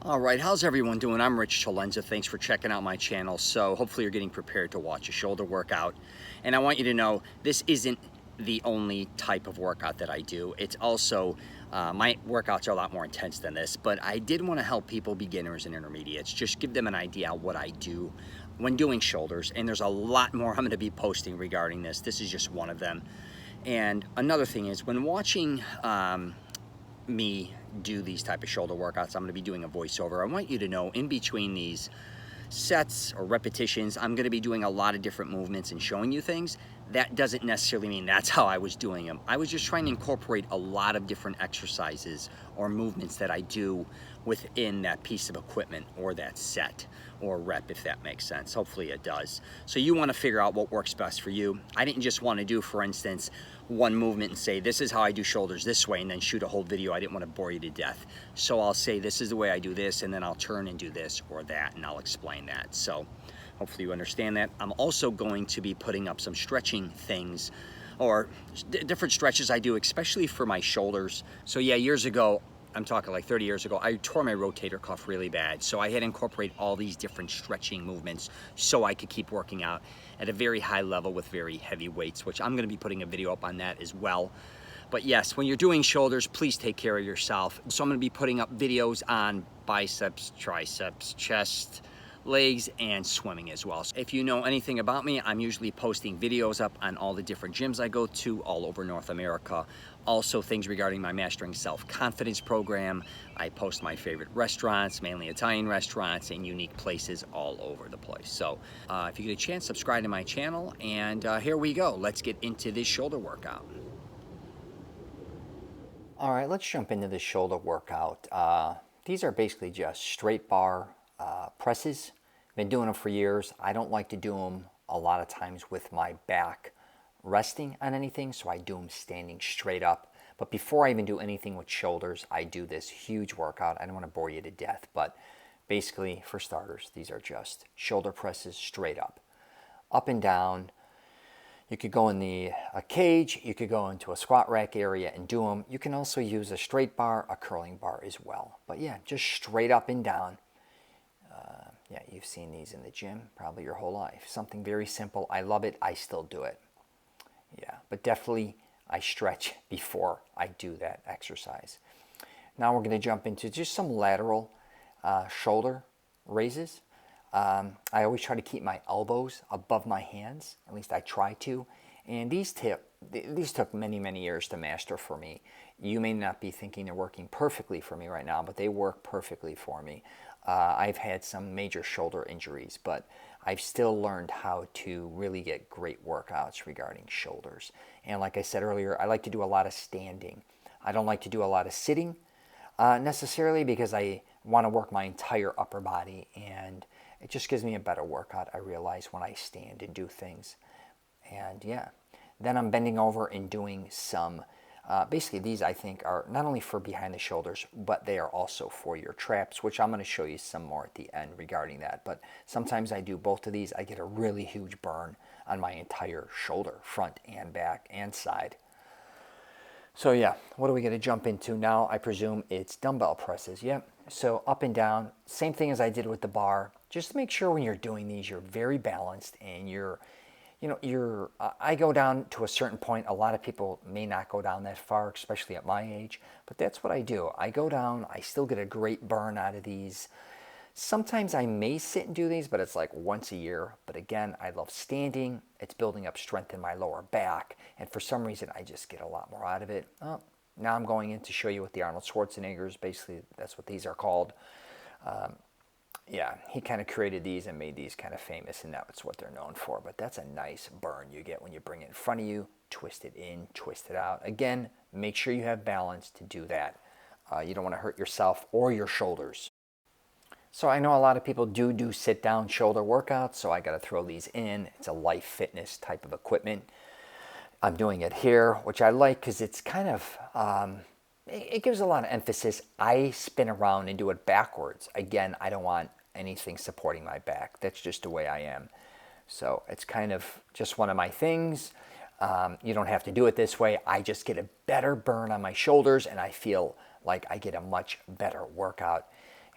All right, how's everyone doing? I'm Rich Celenza. Thanks for checking out my channel. So hopefully you're getting prepared to watch a shoulder workout. And I want you to know this isn't the only type of workout that I do. It's also, my workouts are a lot more intense than this, but I did want to help people, beginners and intermediates, just give them an idea of what I do when doing shoulders. And there's a lot more I'm going to be posting regarding this. This is just one of them. And another thing is when watching me do these type of shoulder workouts, I'm going to be doing a voiceover. I want you to know in between these sets or repetitions, I'm going to be doing a lot of different movements and showing you things. That doesn't necessarily mean that's how I was doing them. I was just trying to incorporate a lot of different exercises or movements that I do within that piece of equipment or that set or rep, if that makes sense. Hopefully it does. So you want to figure out what works best for you. I didn't just want to do, for instance, one movement and say, this is how I do shoulders this way, and then shoot a whole video. I didn't want to bore you to death. So I'll say, this is the way I do this, and then I'll turn and do this or that, and I'll explain that. So hopefully you understand that. I'm also going to be putting up some stretching things or different stretches I do, especially for my shoulders. So yeah, years ago, I'm talking like 30 years ago, I tore my rotator cuff really bad. So I had to incorporate all these different stretching movements so I could keep working out at a very high level with very heavy weights, which I'm gonna be putting a video up on that as well. But yes, when you're doing shoulders, please take care of yourself. So I'm gonna be putting up videos on biceps, triceps, chest, legs, and swimming as well. So if you know anything about me, I'm usually posting videos up on all the different gyms I go to all over North America. Also things regarding my Mastering Self-Confidence program. I post my favorite restaurants, mainly Italian restaurants, and unique places all over the place. So if you get a chance, subscribe to my channel, and here we go. Let's get into this shoulder workout. All right, let's jump into the shoulder workout. These are basically just straight bar presses. Been doing them for years. I don't like to do them a lot of times with my back resting on anything, so I do them standing straight up. But before I even do anything with shoulders, I do this huge workout. I don't want to bore you to death, but basically, for starters, these are just shoulder presses straight up and down. You could go in the cage, you could go into a squat rack area and do them. You can also use a straight bar, a curling bar as well. But yeah, just straight up and down. Yeah, you've seen these in the gym probably your whole life. Something very simple. I love it. I still do it. Yeah, but definitely I stretch before I do that exercise. Now we're going to jump into just some lateral shoulder raises. I always try to keep my elbows above my hands. At least I try to. And these took many, many years to master for me. You may not be thinking they're working perfectly for me right now, but they work perfectly for me. I've had some major shoulder injuries, but I've still learned how to really get great workouts regarding shoulders. And like I said earlier, I like to do a lot of standing. I don't like to do a lot of sitting necessarily because I want to work my entire upper body, and it just gives me a better workout, I realize, when I stand and do things. And yeah, then I'm bending over and doing some, basically these I think are not only for behind the shoulders, but they are also for your traps, which I'm going to show you some more at the end regarding that. But sometimes I do both of these. I get a really huge burn on my entire shoulder, front and back and side. So yeah, what are we going to jump into now? I presume it's dumbbell presses. Yep. So up and down, same thing as I did with the bar. Just make sure when you're doing these, you're very balanced and I go down to a certain point. A lot of people may not go down that far, especially at my age, but that's what I do. I go down, I still get a great burn out of these. Sometimes I may sit and do these, but it's like once a year. But again, I love standing. It's building up strength in my lower back. And for some reason, I just get a lot more out of it. Oh, now I'm going in to show you what the Arnold Schwarzeneggers, basically, that's what these are called. Yeah, he kind of created these and made these kind of famous, and that's what they're known for. But that's a nice burn you get when you bring it in front of you, twist it in, twist it out. Again, make sure you have balance to do that. You don't want to hurt yourself or your shoulders. So I know a lot of people do sit-down shoulder workouts, so I got to throw these in. It's a life fitness type of equipment. I'm doing it here, which I like because it's kind of, it gives a lot of emphasis. I spin around and do it backwards. Again, I don't want anything supporting my back. That's just the way I am. So it's kind of just one of my things. You don't have to do it this way. I just get a better burn on my shoulders, and I feel like I get a much better workout.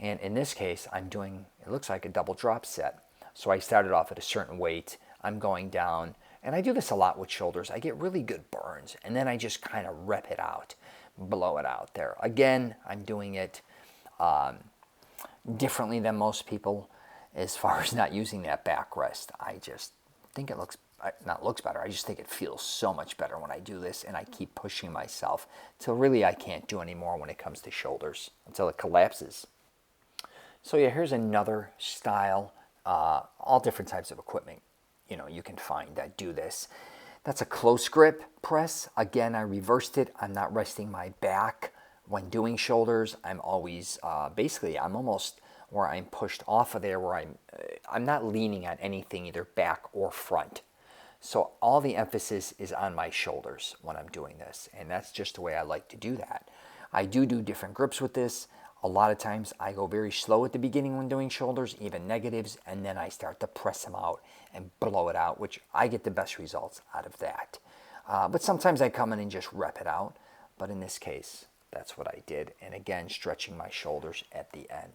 And in this case, I'm doing, it looks like a double drop set. So I started off at a certain weight. I'm going down, and I do this a lot with shoulders. I get really good burns, and then I just kind of rep it out, blow it out there. Again, I'm doing it differently than most people as far as not using that backrest. I just think it looks, not looks better, I just think it feels so much better when I do this, and I keep pushing myself till really I can't do anymore when it comes to shoulders, until it collapses. So yeah, here's another style, all different types of equipment, you know, you can find that do this. That's a close grip press. Again, I reversed it. I'm not resting my back when doing shoulders. I'm always, basically, I'm almost where I'm pushed off of there, where I'm not leaning on anything, either back or front. So all the emphasis is on my shoulders when I'm doing this, and that's just the way I like to do that. I do different grips with this. A lot of times I go very slow at the beginning when doing shoulders, even negatives, and then I start to press them out and blow it out, which I get the best results out of that. But sometimes I come in and just rep it out. But in this case, that's what I did. And again, stretching my shoulders at the end.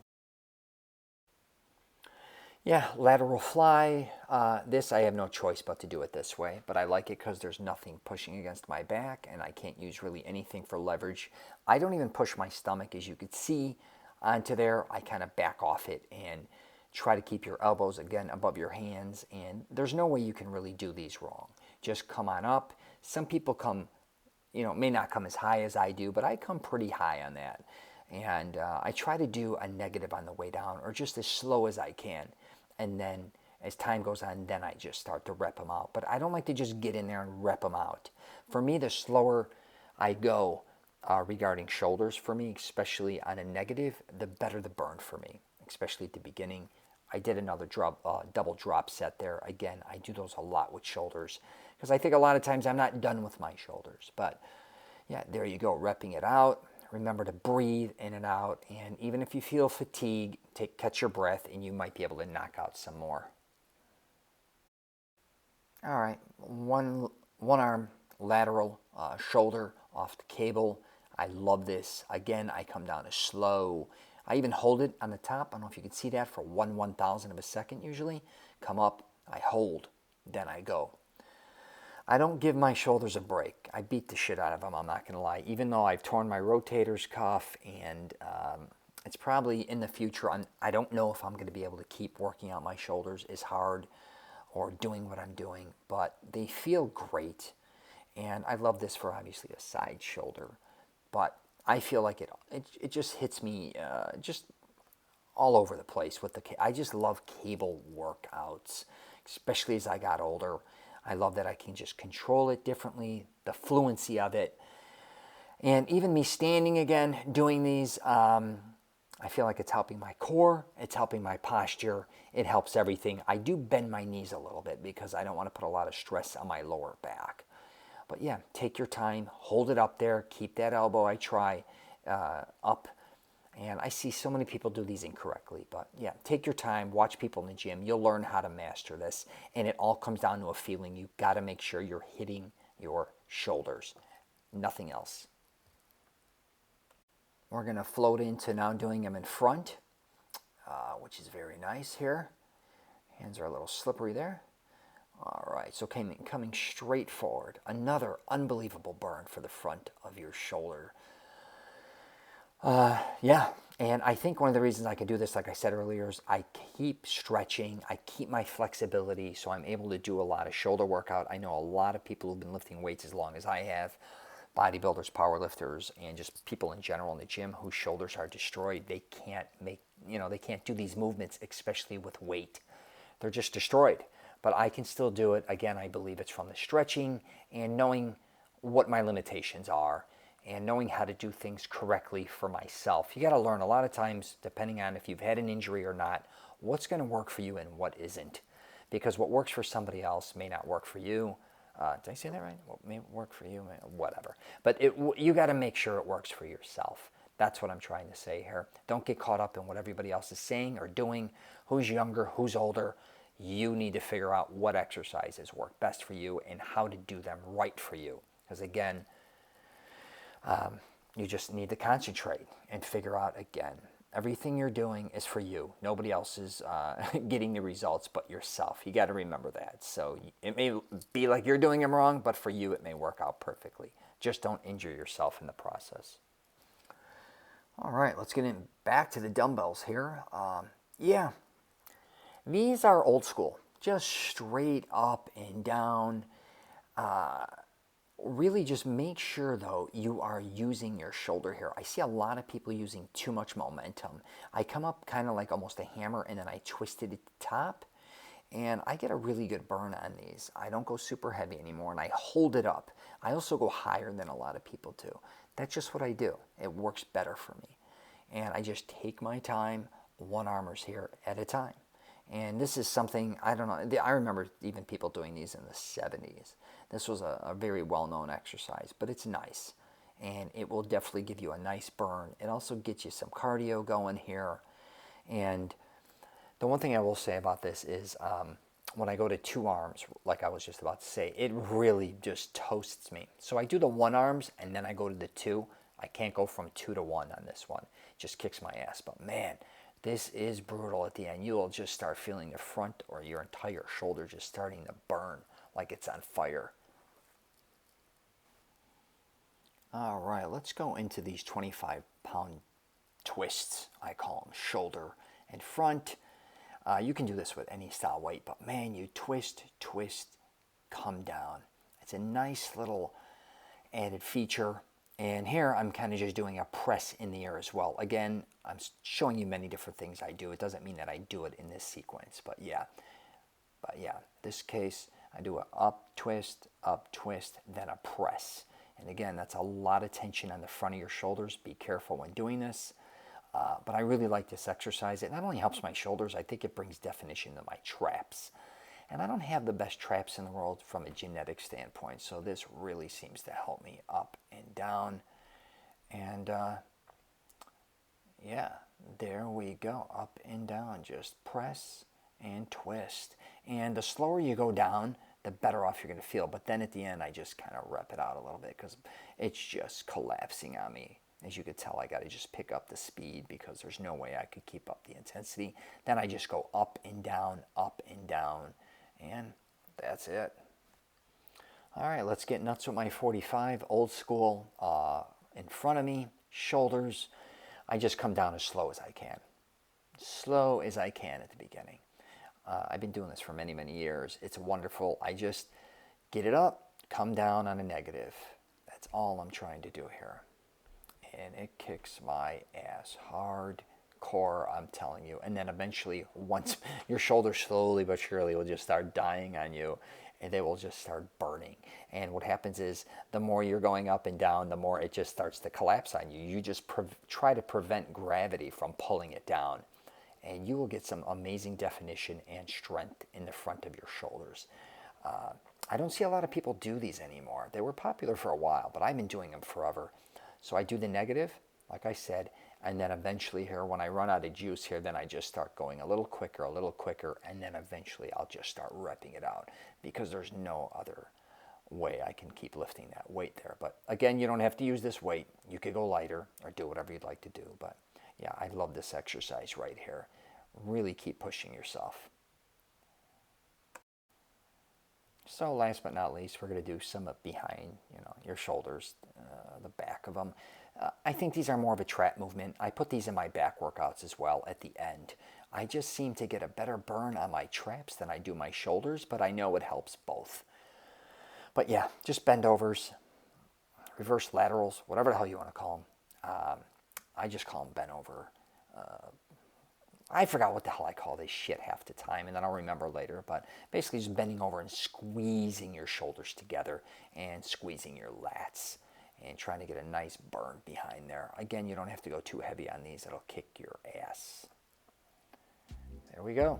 Yeah, lateral fly. This, I have no choice but to do it this way, but I like it because there's nothing pushing against my back, and I can't use really anything for leverage. I don't even push my stomach, as you could see, onto there. I kind of back off it and try to keep your elbows, again, above your hands, and there's no way you can really do these wrong. Just come on up. Some people come, you know, may not come as high as I do, but I come pretty high on that. And I try to do a negative on the way down, or just as slow as I can. And then as time goes on, then I just start to rep them out. But I don't like to just get in there and rep them out. For me, the slower I go regarding shoulders, for me, especially on a negative, the better the burn for me, especially at the beginning. I did another double drop set there. Again, I do those a lot with shoulders because I think a lot of times I'm not done with my shoulders. But yeah, there you go, repping it out. Remember to breathe in and out, and even if you feel fatigue, catch your breath, and you might be able to knock out some more. All right, one arm lateral shoulder off the cable. I love this. Again, I come down as slow. I even hold it on the top. I don't know if you can see that for 1/1000 of a second usually. Come up, I hold, then I go. I don't give my shoulders a break. I beat the shit out of them, I'm not going to lie. Even though I've torn my rotator's cuff, and it's probably in the future, I don't know if I'm going to be able to keep working out my shoulders as hard or doing what I'm doing, but they feel great. And I love this for obviously a side shoulder, but I feel like it just hits me just all over the place with I just love cable workouts, especially as I got older. I love that I can just control it differently, the fluency of it. And even me standing again, doing these, I feel like it's helping my core, it's helping my posture, it helps everything. I do bend my knees a little bit because I don't want to put a lot of stress on my lower back. But yeah, take your time, hold it up there, keep that elbow, I try, up. And I see so many people do these incorrectly. But yeah, take your time, watch people in the gym. You'll learn how to master this. And it all comes down to a feeling. You've got to make sure you're hitting your shoulders. Nothing else. We're going to float into now doing them in front, which is very nice here. Hands are a little slippery there. All right, so coming straight forward. Another unbelievable burn for the front of your shoulder. Yeah, and I think one of the reasons I can do this, like I said earlier, is I keep stretching, I keep my flexibility, so I'm able to do a lot of shoulder workout. I know a lot of people who've been lifting weights as long as I have, bodybuilders, powerlifters, and just people in general in the gym whose shoulders are destroyed. They can't they can't do these movements, especially with weight. They're just destroyed. But I can still do it. Again, I believe it's from the stretching and knowing what my limitations are, and knowing how to do things correctly for myself. You got to learn a lot of times, depending on if you've had an injury or not, what's going to work for you and what isn't. Because what works for somebody else may not work for you. Did I say that right? What may work for you, whatever. But you got to make sure it works for yourself. That's what I'm trying to say here. Don't get caught up in what everybody else is saying or doing. Who's younger, who's older. You need to figure out what exercises work best for you and how to do them right for you. Because again, you just need to concentrate and figure out, again, Everything you're doing is for you. Nobody else is getting the results but yourself. You got to remember that. So it may be like you're doing them wrong, but for you it may work out perfectly. Just don't injure yourself in the process. All right, let's get back to the dumbbells here. Yeah, these are old school, just straight up and down. Really just make sure though you are using your shoulder here. I see a lot of people using too much momentum. I come up kind of like almost a hammer and then I twist it at the top and I get a really good burn on these. I don't go super heavy anymore and I hold it up. I also go higher than a lot of people do. That's just what I do. It works better for me. And I just take my time, one armers here at a time. And this is something, I don't know, I remember even people doing these in the 70s. This was a very well-known exercise, but it's nice. And it will definitely give you a nice burn. It also gets you some cardio going here. And the one thing I will say about this is when I go to two arms, like I was just about to say, it really just toasts me. So I do the one arms and then I go to the two. I can't go from 2 to 1 on this one. It just kicks my ass. But man, this is brutal at the end. You will just start feeling the front or your entire shoulder just starting to burn like it's on fire. All right, let's go into these 25-pound twists, I call them, shoulder and front. You can do this with any style weight, but man, you twist, twist, come down. It's a nice little added feature. And here I'm kind of just doing a press in the air as well. Again, I'm showing you many different things I do. It doesn't mean that I do it in this sequence, but yeah. This case, I do a up, twist, then a press. And again, that's a lot of tension on the front of your shoulders. Be careful when doing this. But I really like this exercise. It not only helps my shoulders, I think it brings definition to my traps. And I don't have the best traps in the world from a genetic standpoint, so this really seems to help me up and down. And yeah, there we go, up and down. Just press and twist. And the slower you go down, the better off you're going to feel. But then at the end, I just kind of rep it out a little bit because it's just collapsing on me. As you could tell, I got to just pick up the speed because there's no way I could keep up the intensity. Then I just go up and down, and that's it. All right, let's get nuts with my 45, old school, in front of me, shoulders. I just come down as slow as I can. Slow as I can at the beginning. I've been doing this for many, many years. It's wonderful. I just get it up, come down on a negative. That's all I'm trying to do here. And it kicks my ass hardcore, I'm telling you. And then eventually, once your shoulders slowly but surely will just start dying on you, and they will just start burning. And what happens is, the more you're going up and down, the more it just starts to collapse on you. You just try to prevent gravity from pulling it down. And you will get some amazing definition and strength in the front of your shoulders. I don't see a lot of people do these anymore. They were popular for a while, but I've been doing them forever. So I do the negative, like I said, and then eventually here, when I run out of juice here, then I just start going a little quicker, and then eventually I'll just start repping it out because there's no other way I can keep lifting that weight there. But again, you don't have to use this weight. You could go lighter or do whatever you'd like to do. But yeah, I love this exercise right here. Really keep pushing yourself. So last but not least, we're going to do some up behind, your shoulders, the back of them. I think these are more of a trap movement. I put these in my back workouts as well at the end. I just seem to get a better burn on my traps than I do my shoulders, but I know it helps both. But yeah, just bend overs, reverse laterals, whatever the hell you want to call them. I just call them bent over. I forgot what the hell I call this shit half the time, and then I'll remember later. But basically just bending over and squeezing your shoulders together and squeezing your lats and trying to get a nice burn behind there. Again, you don't have to go too heavy on these. It'll kick your ass. There we go.